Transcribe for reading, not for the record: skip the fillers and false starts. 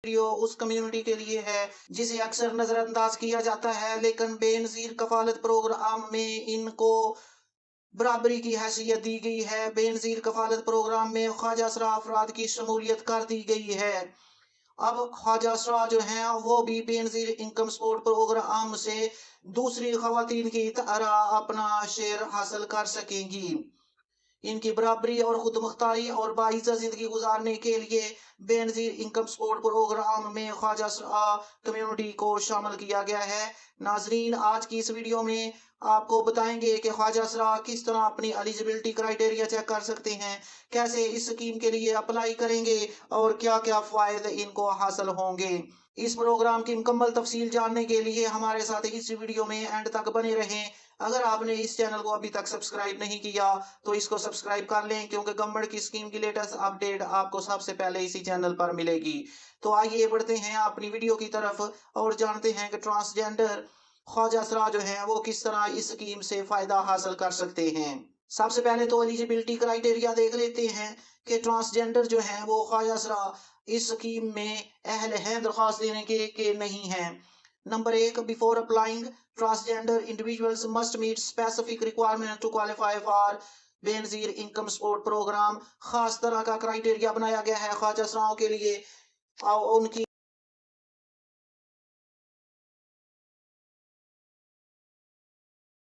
Video उस community के लिए है जिसे अक्सर नजरअंदाज किया जाता है, लेकिन बेनजीर कफालत प्रोग्राम में इनको बराबरी की हैसियत दी गई है। बेनजीर कफालत प्रोग्राम में ख्वाजा असरा अफराद की शमूलियत कर दी गई है। अब ख्वाजा असरा जो हैं वो भी बेनजीर इनकम सपोर्ट प्रोग्राम से दूसरी खवातीन की तरह अपना शेयर हासिल कर सकेंगी। इनकी बराबरी और खुद मुख्तारी और बाइज़्ज़त जिंदगी गुजारने के लिए बेनजीर इनकम सपोर्ट प्रोग्राम में ख्वाजा कम्युनिटी को शामिल किया गया है। नाजरीन, आज की इस वीडियो में आपको बताएंगे कि ख्वाजा असरा किस तरह अपनी एलिजिबिलिटी क्राइटेरिया चेक कर सकते हैं, कैसे इस स्कीम के लिए अप्लाई करेंगे और क्या क्या फायदे इनको हासिल होंगे। इस प्रोग्राम की मुकम्मल तफसील जानने के लिए हमारे साथ इस वीडियो में एंड तक बने रहें। अगर आपने इस चैनल को अभी तक सब्सक्राइब नहीं किया तो इसको सब्सक्राइब कर लें, क्योंकि गवर्नमेंट की स्कीम की लेटेस्ट अपडेट आपको सबसे पहले इसी चैनल पर मिलेगी। तो आइए बढ़ते हैं अपनी वीडियो की तरफ और जानते हैं कि ट्रांसजेंडर ख्वाजा असरा जो हैं वो किस तरह इस स्कीम से फायदा हासिल कर सकते हैं। सबसे पहले तो एलिजिबिलिटी क्राइटेरिया देख लेते हैं कि ट्रांसजेंडर जो हैं वो ख्वाजा असरा इस स्कीम में अहल हैं दरख्वास्त देने के नहीं हैं। Number 1, before applying transgender individuals must meet specific requirement to qualify for Benazir income support programme. खास तरह का क्राइटेरिया बनाया गया है ख्वाजा असराओं के लिए और उनकी